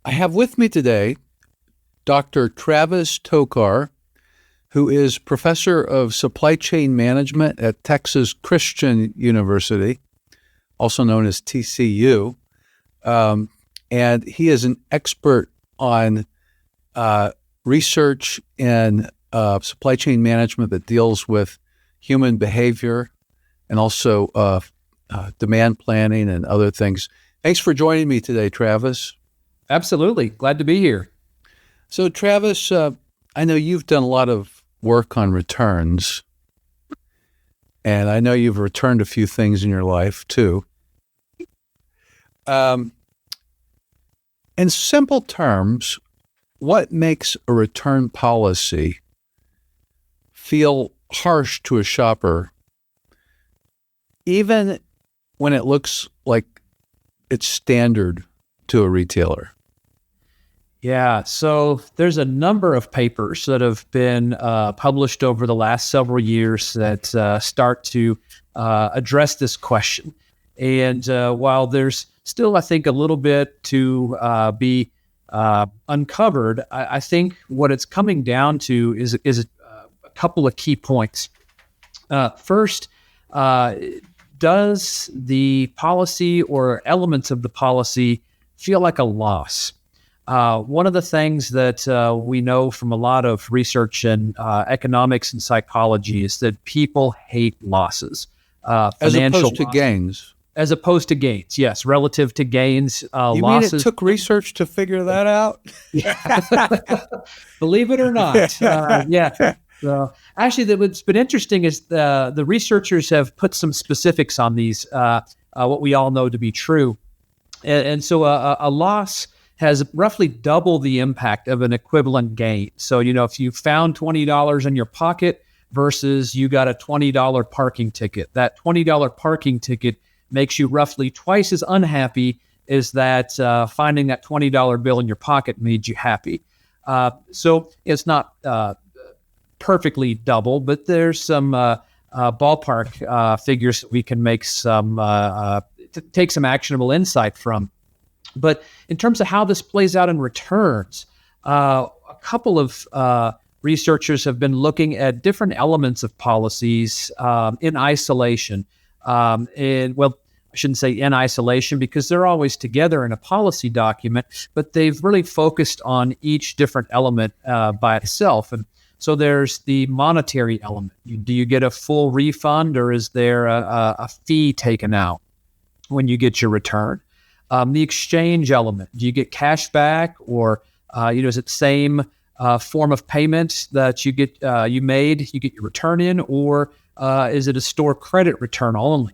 I have with me today Dr. Travis Tokar, who is professor of supply chain management at Texas Christian University, also known as TCU. And he is an expert on research in supply chain management that deals with human behavior and also demand planning and other things. Thanks for joining me today, Travis. Absolutely. Glad to be here. So, Travis, I know you've done a lot of work on returns, and I know you've returned a few things in your life, too. In simple terms, what makes a return policy feel harsh to a shopper, even when it looks like it's standard to a retailer? Yeah, so there's a number of papers that have been published over the last several years that start to address this question. And while there's still, I think, a little bit to be uncovered, I think what it's coming down to is a couple of key points. First, does the policy or elements of the policy feel like a loss? One of the things that we know from a lot of research in economics and psychology is that people hate losses. As opposed to gains. As opposed to gains, yes. Relative to gains, you losses. mean it took research to figure that out? Believe it or not. Yeah. So, actually, what's been interesting is the researchers have put some specifics on these, what we all know to be true. And so a loss has roughly double the impact of an equivalent gain. So, if you found $20 in your pocket versus you got a $20 parking ticket, that $20 parking ticket makes you roughly twice as unhappy as that finding that $20 bill in your pocket made you happy. So it's not perfectly double, but there's some ballpark figures that we can make take some actionable insight from. But in terms of how this plays out in returns, a couple of researchers have been looking at different elements of policies in isolation. I shouldn't say in isolation because they're always together in a policy document, but they've really focused on each different element by itself. And so there's the monetary element. Do you get a full refund or is there a fee taken out when you get your return? The exchange element. Do you get cash back or, is it the same form of payment that you get you get your return in, or is it a store credit return only?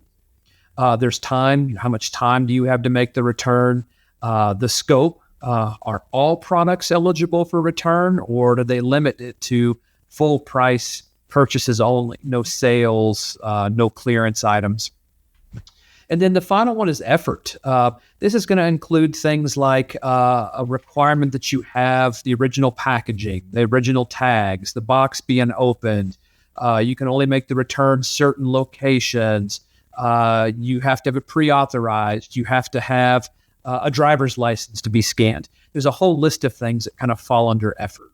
There's time. How much time do you have to make the return? The scope. Are all products eligible for return, or do they limit it to full price purchases only? No sales, no clearance items. And then the final one is effort. This is going to include things like a requirement that you have the original packaging, the original tags, the box being opened. You can only make the return certain locations. You have to have it pre-authorized. You have to have a driver's license to be scanned. There's a whole list of things that kind of fall under effort.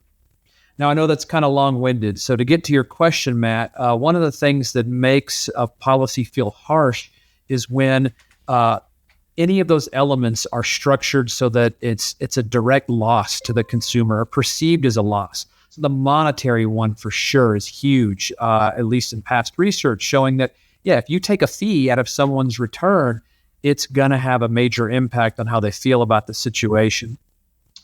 Now, I know that's kind of long-winded. So to get to your question, Matt, one of the things that makes a policy feel harsh is when any of those elements are structured so that it's a direct loss to the consumer or perceived as a loss. So the monetary one for sure is huge, at least in past research showing that, if you take a fee out of someone's return, it's going to have a major impact on how they feel about the situation.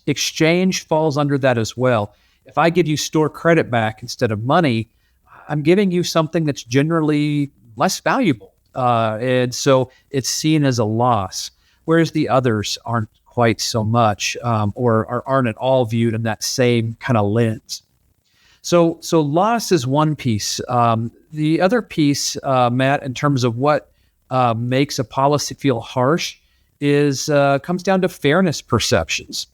Exchange falls under that as well. If I give you store credit back instead of money, I'm giving you something that's generally less valuable. And so it's seen as a loss, whereas the others aren't quite so much or aren't at all viewed in that same kind of lens. So loss is one piece. The other piece, Matt, in terms of what makes a policy feel harsh is comes down to fairness perceptions.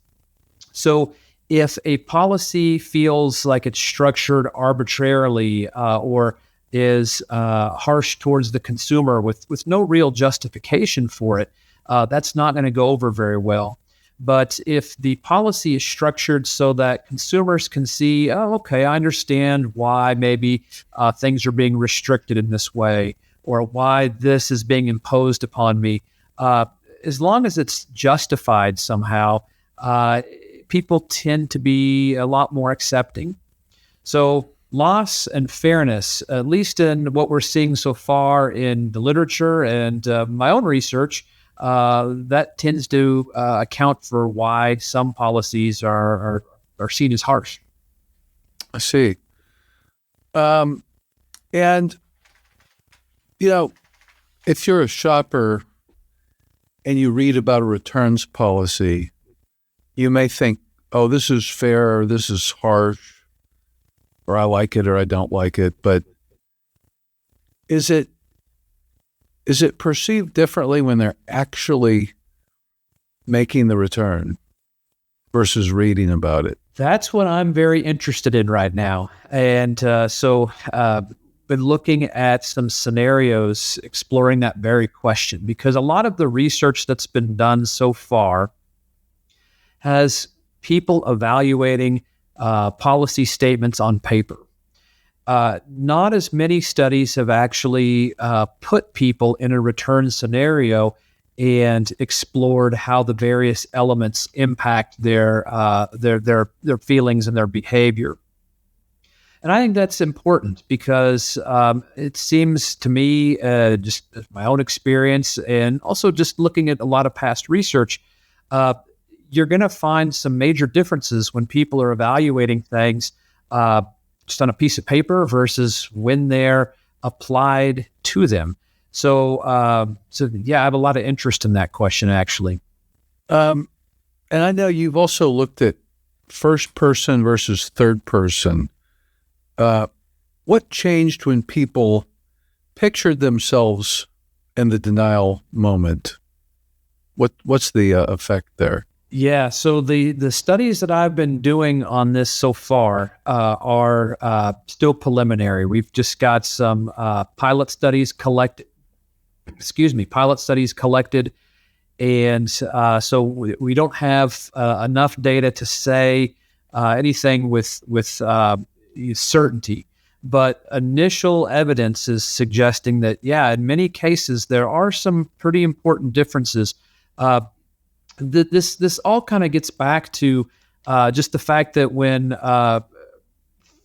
So if a policy feels like it's structured arbitrarily or is harsh towards the consumer with no real justification for it, that's not going to go over very well. But if the policy is structured so that consumers can see, oh, okay, I understand why maybe things are being restricted in this way, or why this is being imposed upon me, as long as it's justified somehow, people tend to be a lot more accepting. So loss and fairness, at least in what we're seeing so far in the literature and my own research, that tends to account for why some policies are seen as harsh. I see. And, if you're a shopper and you read about a returns policy, you may think, oh, this is fair, or this is harsh, or I like it or I don't like it. But is it perceived differently when they're actually making the return versus reading about it? That's what I'm very interested in right now. And so been looking at some scenarios exploring that very question, because a lot of the research that's been done so far has people evaluating policy statements on paper. Not as many studies have actually put people in a return scenario and explored how the various elements impact their feelings and their behavior. And I think that's important because it seems to me, just my own experience and also just looking at a lot of past research, you're going to find some major differences when people are evaluating things just on a piece of paper versus when they're applied to them. So yeah, I have a lot of interest in that question, actually. And I know you've also looked at first person versus third person. What changed when people pictured themselves in the denial moment? What's the effect there? Yeah, so the studies that I've been doing on this so far are still preliminary. We've just got some pilot studies collected, and so we don't have enough data to say anything with certainty. But initial evidence is suggesting that, yeah, in many cases there are some pretty important differences. This all kind of gets back to just the fact that when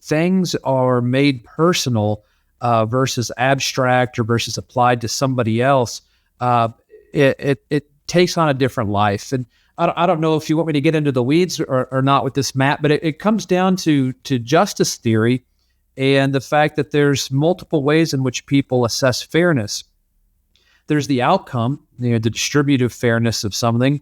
things are made personal versus abstract or versus applied to somebody else, it takes on a different life. And I don't know if you want me to get into the weeds or not with this, Matt, but it comes down to justice theory and the fact that there's multiple ways in which people assess fairness. There's the outcome, the distributive fairness of something,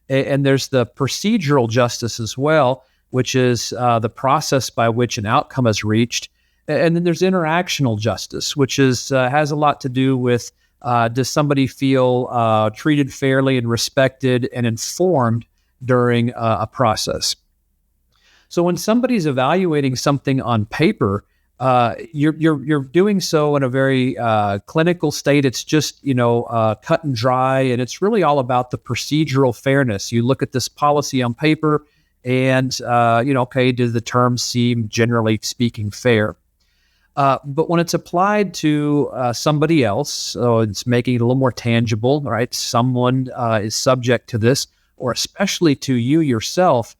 and there's the procedural justice as well, which is the process by which an outcome is reached. And then there's interactional justice, which is has a lot to do with does somebody feel treated fairly and respected and informed during a process. So when somebody's evaluating something on paper, you're doing so in a very clinical state. It's just cut and dry, and it's really all about the procedural fairness. You look at this policy on paper, and okay, do the terms seem generally speaking fair? But when it's applied to somebody else, so it's making it a little more tangible, right? Someone is subject to this, or especially to you yourself.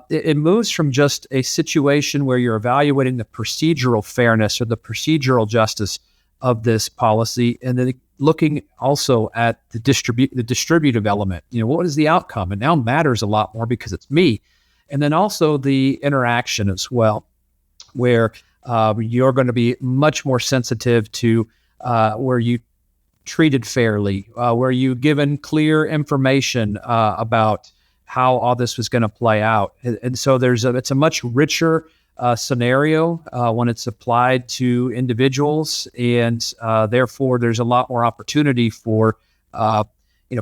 It moves from just a situation where you're evaluating the procedural fairness or the procedural justice of this policy, and then looking also at the distributive element. What is the outcome? It now matters a lot more because it's me. And then also the interaction as well, where you're going to be much more sensitive to where you treated fairly, where you given clear information about how all this was going to play out. And so it's a much richer scenario when it's applied to individuals, and therefore there's a lot more opportunity for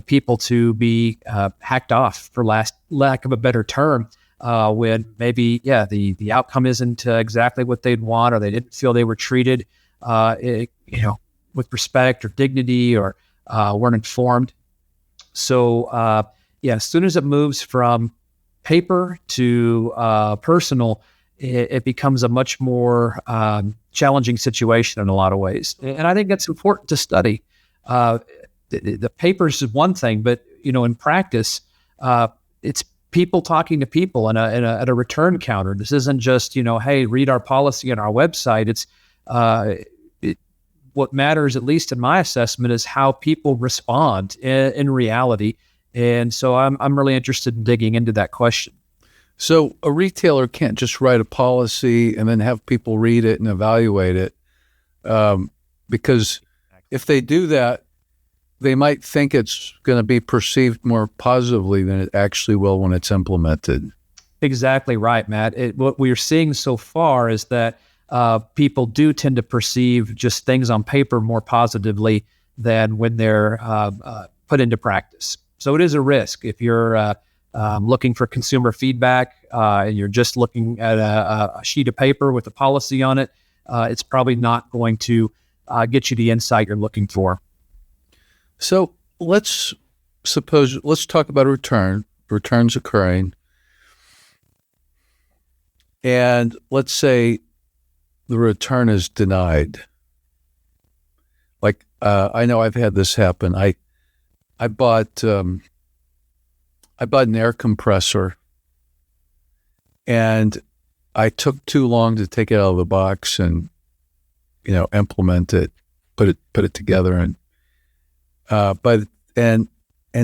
people to be hacked off, for lack of a better term, when maybe the outcome isn't exactly what they'd want, or they didn't feel they were treated with respect or dignity, or weren't informed. So as soon as it moves from paper to personal, it becomes a much more challenging situation in a lot of ways. And I think that's important to study. The papers is one thing, but in practice, it's people talking to people at a return counter. This isn't just hey, read our policy on our website. It's what matters, at least in my assessment, is how people respond in reality. And so I'm really interested in digging into that question. So a retailer can't just write a policy and then have people read it and evaluate it, because if they do that, they might think it's going to be perceived more positively than it actually will when it's implemented. Exactly right, Matt. What we're seeing so far is that people do tend to perceive just things on paper more positively than when they're put into practice. So it is a risk. If you're looking for consumer feedback and you're just looking at a sheet of paper with a policy on it, it's probably not going to get you the insight you're looking for. So let's talk about returns occurring. And let's say the return is denied. Like, I know I've had this happen. I bought an air compressor, and I took too long to take it out of the box and, implement it, put it together, and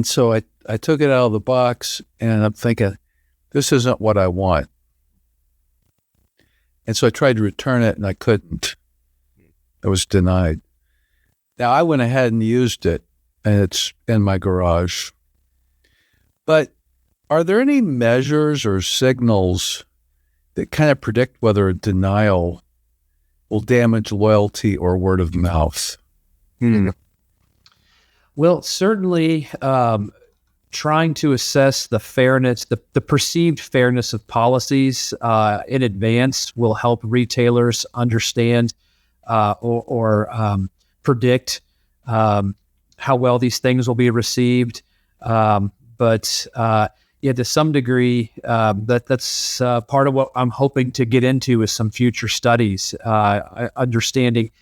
so I took it out of the box, and I'm thinking, this isn't what I want. And so I tried to return it, and I couldn't. I was denied. Now, I went ahead and used it, and it's in my garage. But are there any measures or signals that kind of predict whether a denial will damage loyalty or word of mouth? Well, certainly trying to assess the fairness, the perceived fairness of policies in advance will help retailers understand or predict how well these things will be received. But to some degree, that's part of what I'm hoping to get into is some future studies, understanding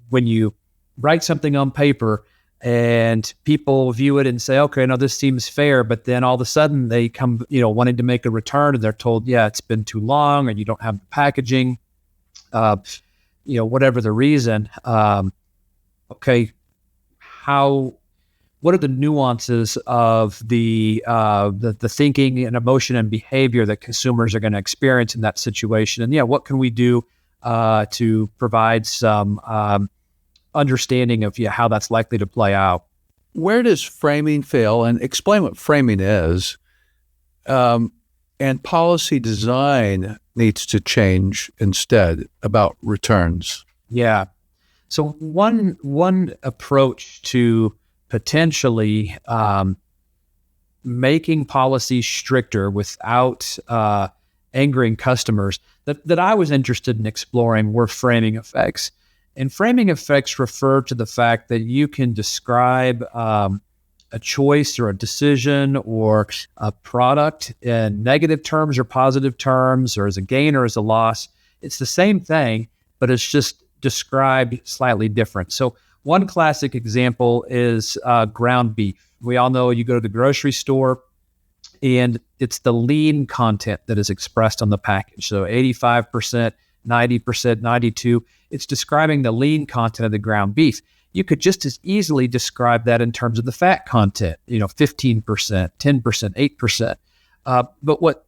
when you write something on paper and people view it and say, okay, no, this seems fair. But then all of a sudden they come, wanting to make a return, and they're told, yeah, it's been too long, or you don't have the packaging, whatever the reason. Okay, what are the nuances of the thinking and emotion and behavior that consumers are going to experience in that situation? And what can we do to provide some understanding of how that's likely to play out? Where does framing fail? And explain what framing is. And policy design needs to change instead about returns. Yeah. So one approach to potentially making policies stricter without angering customers that I was interested in exploring were framing effects. And framing effects refer to the fact that you can describe a choice or a decision or a product in negative terms or positive terms, or as a gain or as a loss. It's the same thing, but it's just described slightly different. So one classic example is ground beef. We all know you go to the grocery store and it's the lean content that is expressed on the package. So 85%, 90%, 92%. It's describing the lean content of the ground beef. You could just as easily describe that in terms of the fat content, 15%, 10%, 8%. But what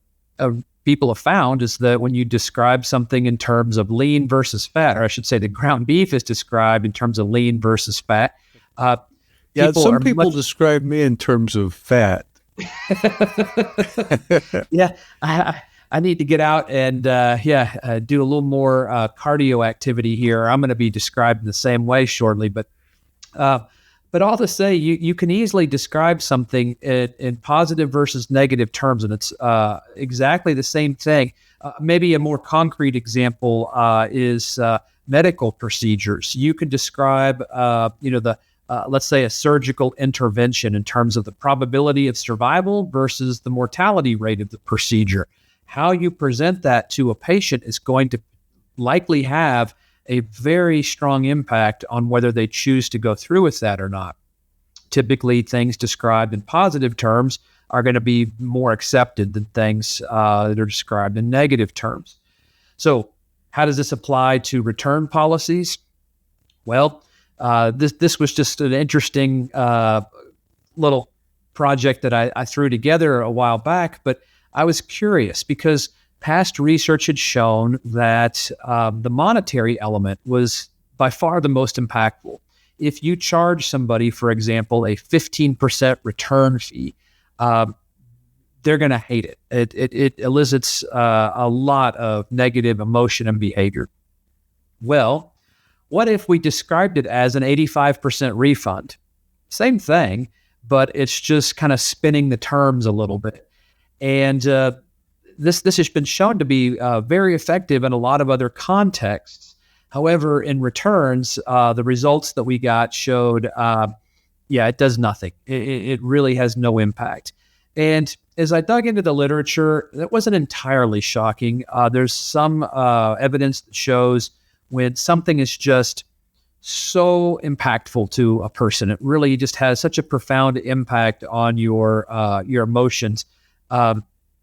people have found is that when you describe something in terms of lean versus fat, or I should say the ground beef is described in terms of lean versus fat. Some people describe me in terms of fat. Yeah, I need to get out and do a little more cardio activity here. I'm going to be described in the same way shortly, but all to say, you can easily describe something in positive versus negative terms, and it's exactly the same thing. Maybe a more concrete example is medical procedures. You can describe, the let's say, a surgical intervention in terms of the probability of survival versus the mortality rate of the procedure. How you present that to a patient is going to likely have a very strong impact on whether they choose to go through with that or not. Typically, things described in positive terms are going to be more accepted than things that are described in negative terms. So, how does this apply to return policies? Well, this was just an interesting little project that I threw together a while back, but I was curious because past research had shown that the monetary element was by far the most impactful. If you charge somebody, for example, a 15% return fee, they're going to hate it. It elicits a lot of negative emotion and behavior. Well, what if we described it as an 85% refund? Same thing, but it's just kind of spinning the terms a little bit. And this has been shown to be very effective in a lot of other contexts. However, in returns, the results that we got showed, it does nothing. It really has no impact. And as I dug into the literature, that wasn't entirely shocking. There's some evidence that shows when something is just so impactful to a person, it really just has such a profound impact on your emotions.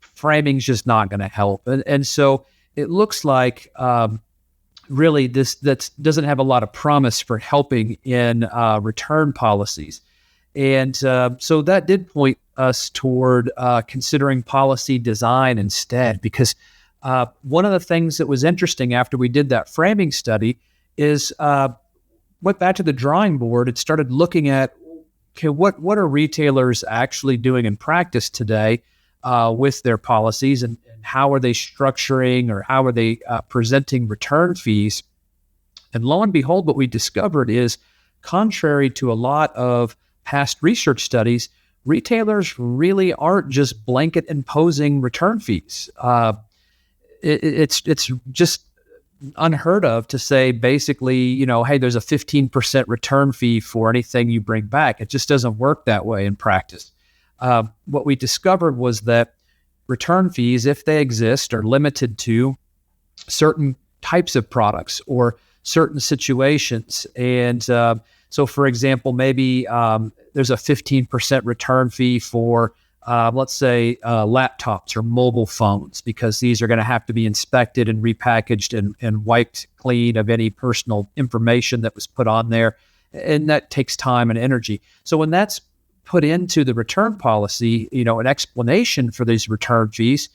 Framing's just not going to help, and so it looks like really that doesn't have a lot of promise for helping in return policies, and so that did point us toward considering policy design instead, because one of the things that was interesting after we did that framing study is went back to the drawing board and started looking at, okay, what are retailers actually doing in practice today with their policies, and how are they structuring or how are they presenting return fees? And lo and behold, what we discovered is, contrary to a lot of past research studies, retailers really aren't just blanket imposing return fees. It's just unheard of to say basically, hey, there's a 15% return fee for anything you bring back. It just doesn't work that way in practice. What we discovered was that return fees, if they exist, are limited to certain types of products or certain situations. And so, for example, maybe there's a 15% return fee for let's say laptops or mobile phones, because these are going to have to be inspected and repackaged and wiped clean of any personal information that was put on there. And that takes time and energy. So when that's put into the return policy, an explanation for these return fees,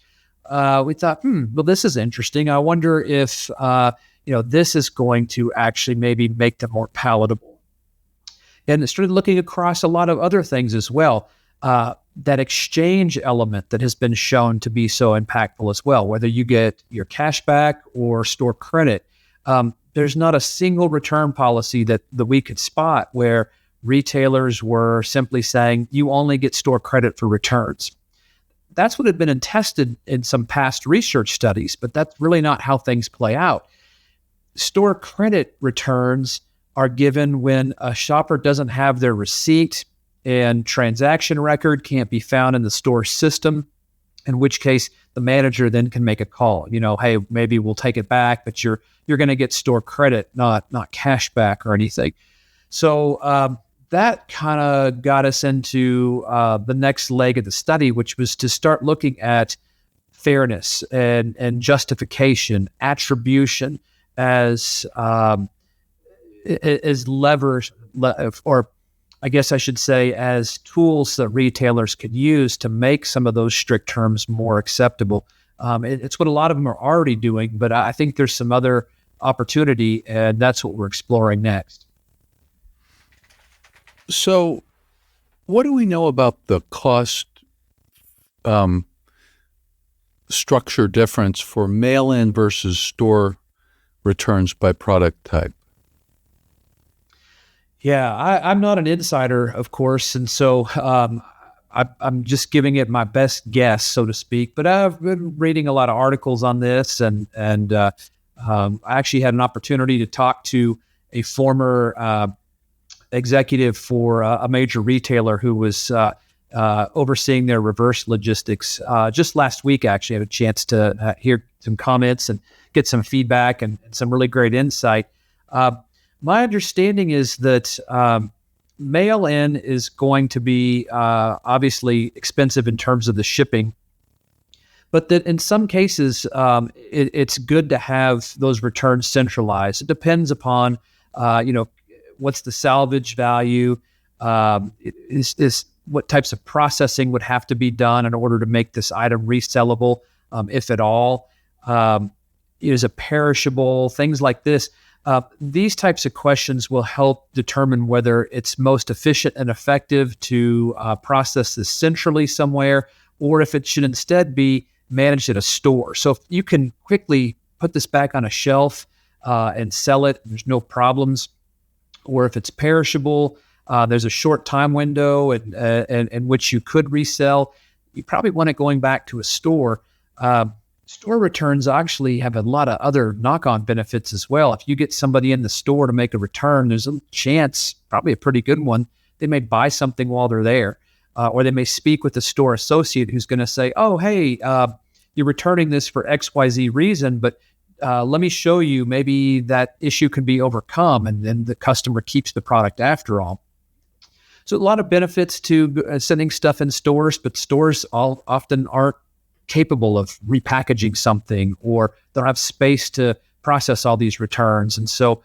we thought, well, this is interesting. I wonder if, this is going to actually maybe make them more palatable. And it started looking across a lot of other things as well. That exchange element that has been shown to be so impactful as well, whether you get your cash back or store credit. There's not a single return policy that we could spot where retailers were simply saying, you only get store credit for returns. That's what had been tested in some past research studies, but that's really not how things play out. Store credit returns are given when a shopper doesn't have their receipt and transaction record can't be found in the store system, in which case the manager then can make a call. Hey, maybe we'll take it back, but you're going to get store credit, not cash back or anything. So that kind of got us into the next leg of the study, which was to start looking at fairness and justification, attribution as levers, or I guess I should say as tools that retailers could use to make some of those strict terms more acceptable. It's what a lot of them are already doing, but I think there's some other opportunity, and that's what we're exploring next. So what do we know about the cost structure difference for mail-in versus store returns by product type? Yeah, I'm not an insider, of course, and so I'm just giving it my best guess, so to speak. But I've been reading a lot of articles on this, and I actually had an opportunity to talk to a former executive for a major retailer who was overseeing their reverse logistics. Just last week, actually, I had a chance to hear some comments and get some feedback and some really great insight. My understanding is that mail-in is going to be obviously expensive in terms of the shipping, but that in some cases, it's good to have those returns centralized. It depends upon, what's the salvage value, is what types of processing would have to be done in order to make this item resellable, if at all. Is it perishable? Things like this. These types of questions will help determine whether it's most efficient and effective to process this centrally somewhere, or if it should instead be managed at a store. So if you can quickly put this back on a shelf and sell it, there's no problems. Or if it's perishable, there's a short time window in which you could resell, you probably want it going back to a store. Store returns actually have a lot of other knock-on benefits as well. If you get somebody in the store to make a return, there's a chance, probably a pretty good one, they may buy something while they're there. Or they may speak with the store associate who's going to say, oh, hey, you're returning this for XYZ reason, but let me show you, maybe that issue can be overcome, and then the customer keeps the product after all. So a lot of benefits to sending stuff in stores, but stores often aren't capable of repackaging something, or don't have space to process all these returns. And so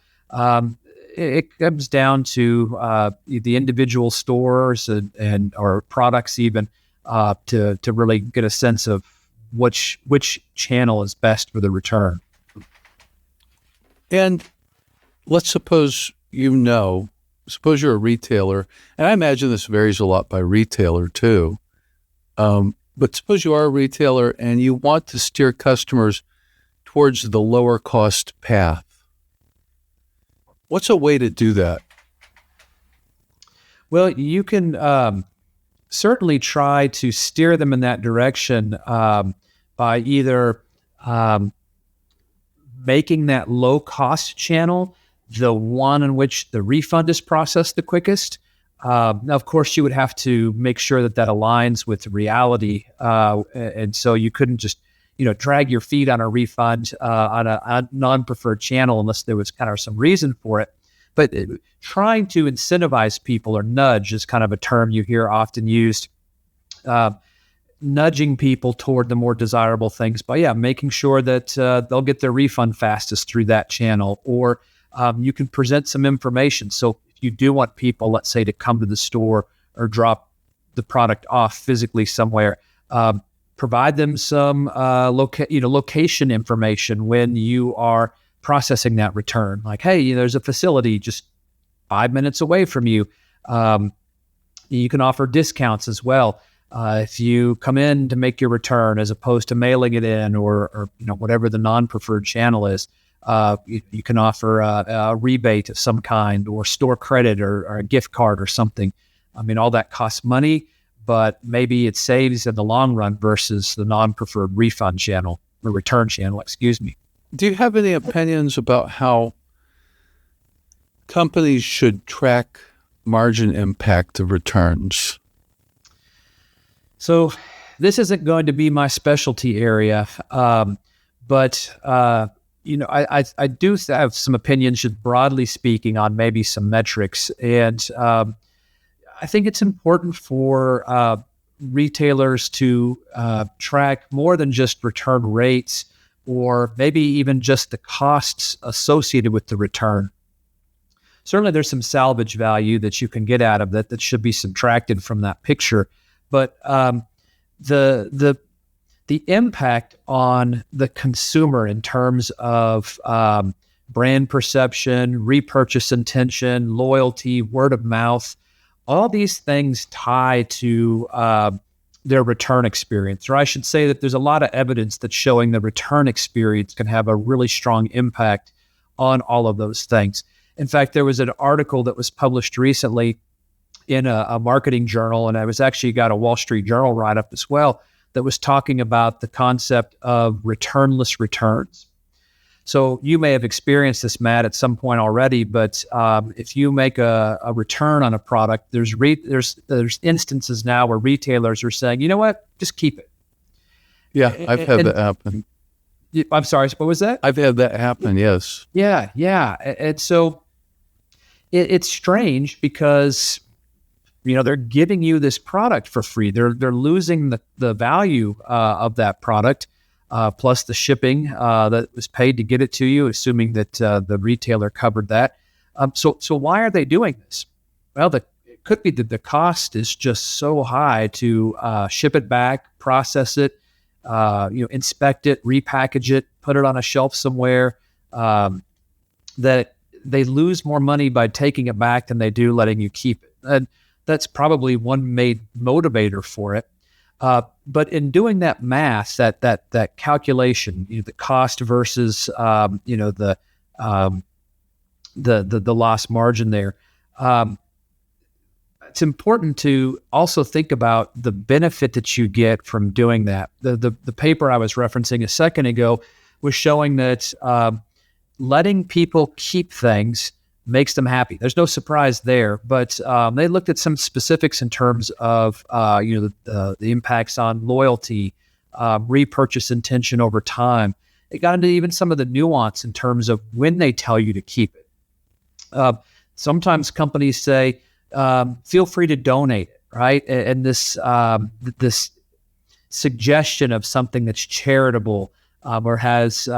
it comes down to the individual stores and or products even to really get a sense of which channel is best for the return. And let's suppose you're a retailer, and I imagine this varies a lot by retailer too. But suppose you are a retailer and you want to steer customers towards the lower cost path. What's a way to do that? Well, you can certainly try to steer them in that direction by either making that low cost channel the one in which the refund is processed the quickest. Now, of course, you would have to make sure that aligns with reality. And so you couldn't just, drag your feet on a refund on a non-preferred channel unless there was kind of some reason for it. But trying to incentivize people, or nudge is kind of a term you hear often used, nudging people toward the more desirable things by, making sure that they'll get their refund fastest through that channel. Or you can present some information. So if you do want people, let's say, to come to the store or drop the product off physically somewhere, provide them some location information when you are processing that return. Like, hey, there's a facility just 5 minutes away from you. You can offer discounts as well if you come in to make your return, as opposed to mailing it in, or whatever the non-preferred channel is. You can offer a rebate of some kind, or store credit, or a gift card or something. I mean, all that costs money, but maybe it saves in the long run versus the non-preferred refund channel, or return channel, excuse me. Do you have any opinions about how companies should track margin impact of returns? So this isn't going to be my specialty area, but I do have some opinions, just broadly speaking, on maybe some metrics. And I think it's important for retailers to track more than just return rates, or maybe even just the costs associated with the return. Certainly there's some salvage value that you can get out of that should be subtracted from that picture. But the impact on the consumer in terms of brand perception, repurchase intention, loyalty, word of mouth, all these things tie to their return experience. Or I should say that there's a lot of evidence that's showing the return experience can have a really strong impact on all of those things. In fact, there was an article that was published recently in a marketing journal, and I was actually got a Wall Street Journal write-up as well, that was talking about the concept of returnless returns. So you may have experienced this, Matt, at some point already. But if you make a return on a product, there's instances now where retailers are saying, you know what, just keep it. Yeah, I've had that happen. I'm sorry, what was that? I've had that happen, yes. Yeah. And so it's strange because, they're giving you this product for free. They're losing the value of that product, plus the shipping that was paid to get it to you, assuming that the retailer covered that. So why are they doing this? Well, it could be that the cost is just so high to ship it back, process it, inspect it, repackage it, put it on a shelf somewhere, that they lose more money by taking it back than they do letting you keep it. And that's probably one main motivator for it. But in doing that math, that calculation, the cost versus the loss margin there, it's important to also think about the benefit that you get from doing that. The paper I was referencing a second ago was showing that letting people keep things makes them happy. There's no surprise there, but they looked at some specifics in terms of the impacts on loyalty, repurchase intention over time. It got into even some of the nuance in terms of when they tell you to keep it. Sometimes companies say, feel free to donate it, right? And this suggestion of something that's charitable or has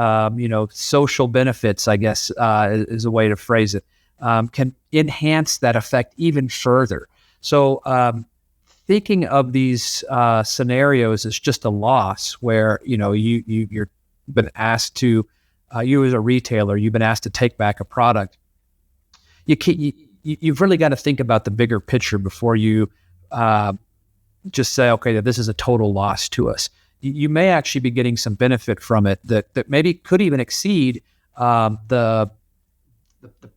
social benefits, I guess is a way to phrase it, can enhance that effect even further. So thinking of these scenarios as just a loss where you're been asked to, you as a retailer, you've been asked to take back a product. You've really got to think about the bigger picture before you just say, okay, this is a total loss to us. You may actually be getting some benefit from it that maybe could even exceed the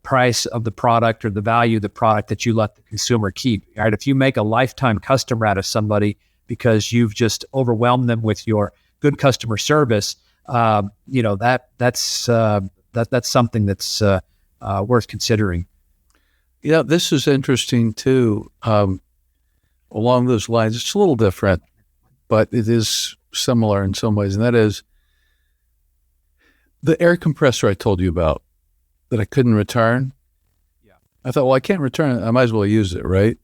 price of the product or the value of the product that you let the consumer keep. Right? If you make a lifetime customer out of somebody because you've just overwhelmed them with your good customer service, that's something that's worth considering. Yeah, this is interesting too. Along those lines, it's a little different, but it is similar in some ways, and that is the air compressor I told you about that I couldn't return. Yeah, I thought, well, I can't return it. I might as well use it, right?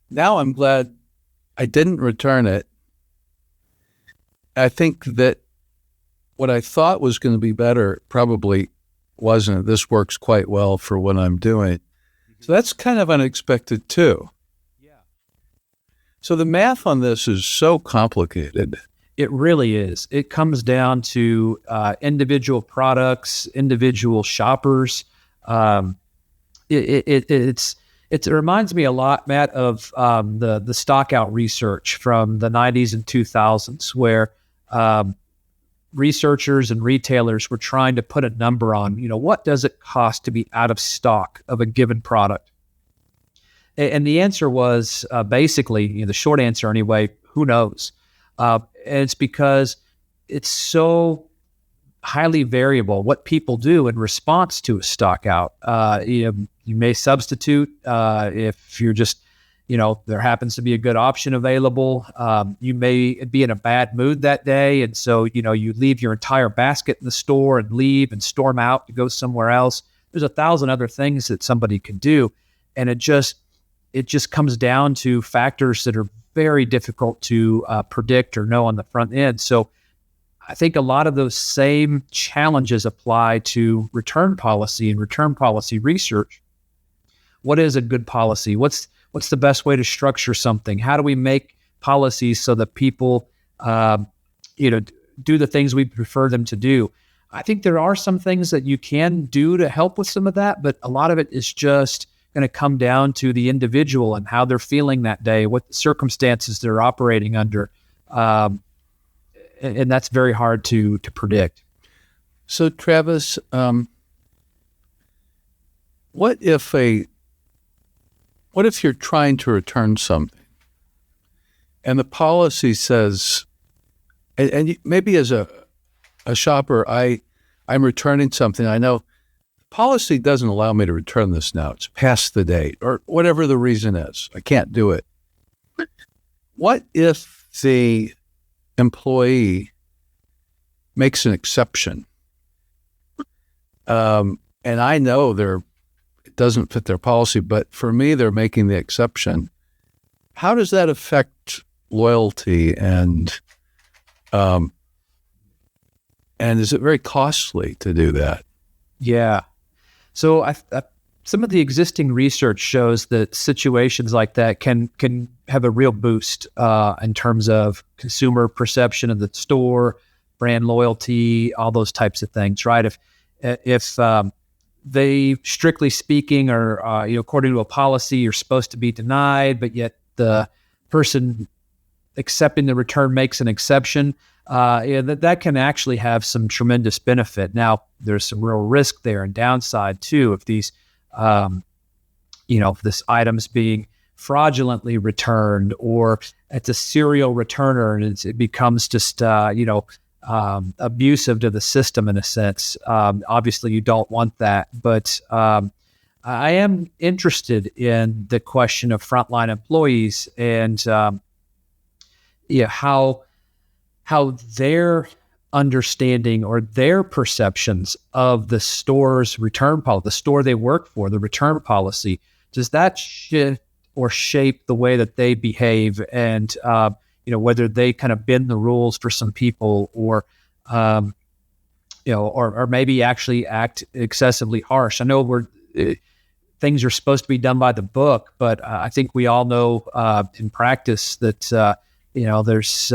Now I'm glad I didn't return it. I think that what I thought was going to be better probably wasn't. This works quite well for what I'm doing. So that's kind of unexpected too. Yeah. So the math on this is so complicated. It really is. It comes down to individual products, individual shoppers. It reminds me a lot, Matt, of the stock out research from the 90s and 2000s, where researchers and retailers were trying to put a number on, what does it cost to be out of stock of a given product? And the answer was basically, the short answer anyway, who knows? And it's because it's so highly variable what people do in response to a stock out. You may substitute if you're just, there happens to be a good option available. You may be in a bad mood that day. And so, you leave your entire basket in the store and leave and storm out to go somewhere else. There's 1,000 other things that somebody can do. And it just comes down to factors that are very difficult to predict or know on the front end. So I think a lot of those same challenges apply to return policy and return policy research. What is a good policy? What's the best way to structure something? How do we make policies so that people, do the things we prefer them to do? I think there are some things that you can do to help with some of that, but a lot of it is just going to come down to the individual and how they're feeling that day, what circumstances they're operating under. And that's very hard to predict. So, Travis, what if you're trying to return something and the policy says, and maybe as a shopper, I I'm returning something. I know policy doesn't allow me to return this now. It's past the date or whatever the reason is. I can't do it. What if the employee makes an exception? And I know it doesn't fit their policy, but for me, they're making the exception. How does that affect loyalty and is it very costly to do that? Yeah. So some of the existing research shows that situations like that can have a real boost in terms of consumer perception of the store, brand loyalty, all those types of things, right? If they, strictly speaking, are according to a policy, you're supposed to be denied, but yet the person accepting the return makes an exception, that can actually have some tremendous benefit. Now, there's some real risk there and downside too. If these, if this item's being fraudulently returned, or it's a serial returner and it becomes just, abusive to the system in a sense. Obviously, you don't want that, but I am interested in the question of frontline employees and how their understanding or their perceptions of the store's return policy, the store they work for, the return policy, does that shift or shape the way that they behave, and whether they kind of bend the rules for some people, or or maybe actually act excessively harsh. I know things are supposed to be done by the book, but I think we all know in practice that there's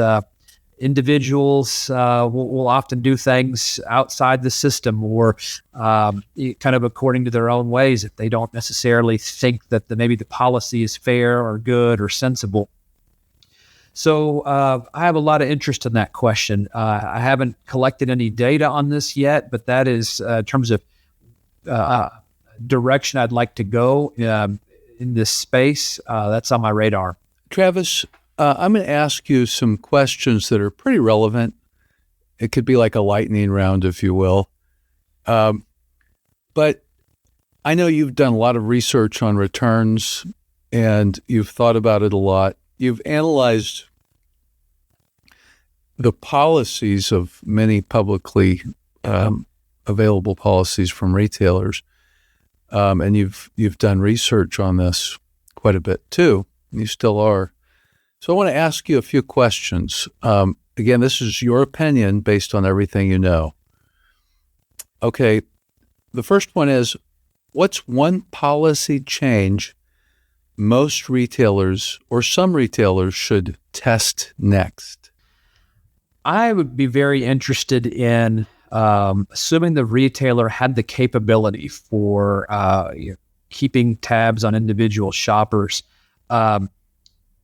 individuals will often do things outside the system, or kind of according to their own ways, if they don't necessarily think that maybe the policy is fair or good or sensible. So I have a lot of interest in that question. I haven't collected any data on this yet, but that is in terms of direction I'd like to go in this space. That's on my radar. Travis, I'm going to ask you some questions that are pretty relevant. It could be like a lightning round, if you will. But I know you've done a lot of research on returns and you've thought about it a lot. You've analyzed the policies of many publicly available policies from retailers, and you've done research on this quite a bit too. And you still are. So I want to ask you a few questions. Again, this is your opinion based on everything you know. Okay, the first one is, what's one policy change most retailers or some retailers should test next? I would be very interested in assuming the retailer had the capability for keeping tabs on individual shoppers,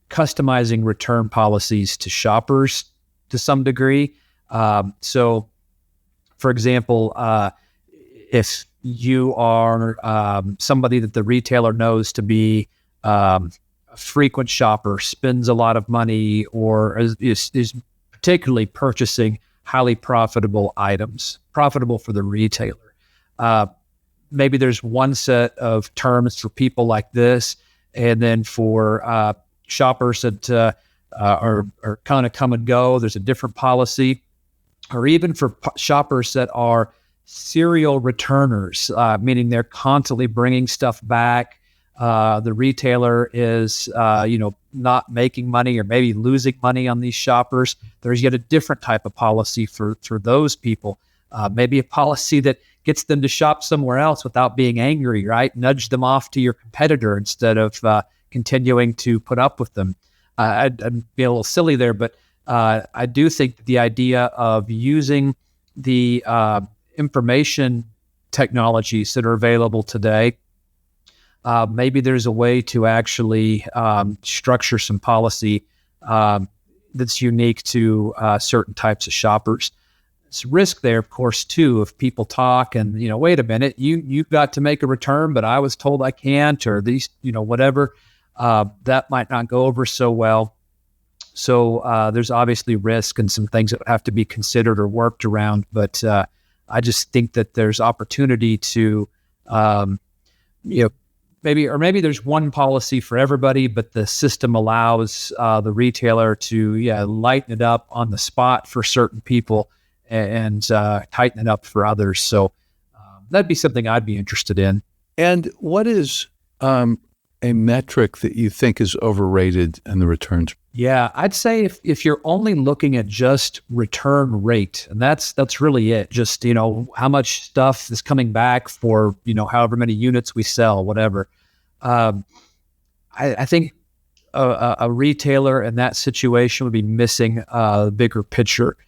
customizing return policies to shoppers to some degree. So, for example, if you are somebody that the retailer knows to be a frequent shopper, spends a lot of money, or is particularly purchasing highly profitable items, profitable for the retailer. Maybe there's one set of terms for people like this, and then for shoppers that are kind of come and go, there's a different policy. Or even for shoppers that are serial returners, meaning they're constantly bringing stuff back. The retailer is, not making money or maybe losing money on these shoppers. There's yet a different type of policy for those people. Maybe a policy that gets them to shop somewhere else without being angry, right? Nudge them off to your competitor instead of continuing to put up with them. I'd be a little silly there, but I do think that the idea of using the information technologies that are available today, maybe there's a way to actually structure some policy that's unique to certain types of shoppers. It's risk there, of course, too, if people talk and, wait a minute, you've got to make a return, but I was told I can't, or these, whatever, that might not go over so well. So there's obviously risk and some things that have to be considered or worked around, but I just think that there's opportunity to, maybe there's one policy for everybody, but the system allows the retailer to lighten it up on the spot for certain people and tighten it up for others. So that'd be something I'd be interested in. And what is a metric that you think is overrated in the returns? Yeah, I'd say if you're only looking at just return rate, and that's really it, just, how much stuff is coming back for, however many units we sell, whatever. I think a retailer in that situation would be missing the bigger picture.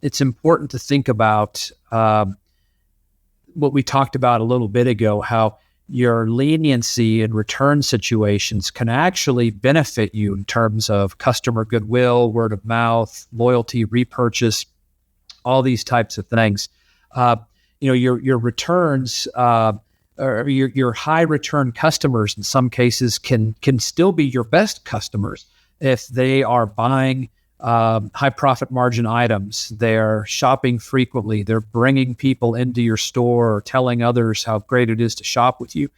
It's important to think about what we talked about a little bit ago, how your leniency in return situations can actually benefit you in terms of customer goodwill, word of mouth, loyalty, repurchase, all these types of things. Your returns, or your high return customers in some cases can still be your best customers if they are buying high profit margin items. They're shopping frequently. They're bringing people into your store or telling others how great it is to shop with you.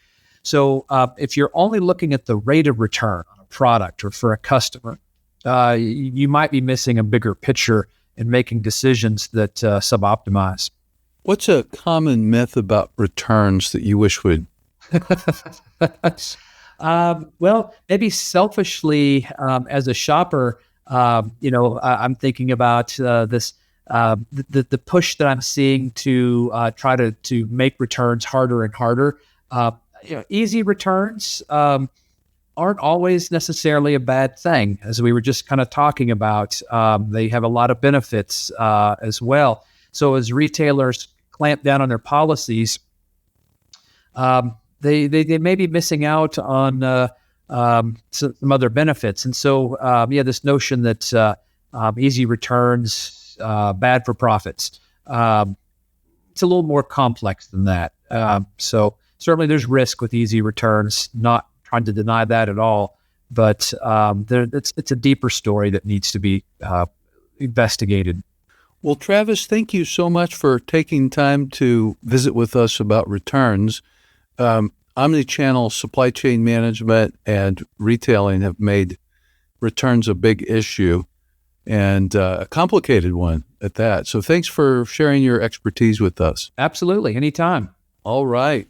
So if you're only looking at the rate of return on a product or for a customer, you might be missing a bigger picture and making decisions that suboptimize. What's a common myth about returns that you wish would? Well, maybe selfishly, as a shopper, I'm thinking about this, the push that I'm seeing to try to make returns harder and harder. Easy returns aren't always necessarily a bad thing, as we were just kind of talking about. They have a lot of benefits as well. So as retailers clamp down on their policies, they may be missing out on some other benefits. And so, this notion that easy returns, bad for profits, it's a little more complex than that. So certainly there's risk with easy returns, not trying to deny that at all, but it's a deeper story that needs to be investigated. Well, Travis, thank you so much for taking time to visit with us about returns. Omnichannel supply chain management and retailing have made returns a big issue and a complicated one at that. So thanks for sharing your expertise with us. Absolutely. Anytime. All right.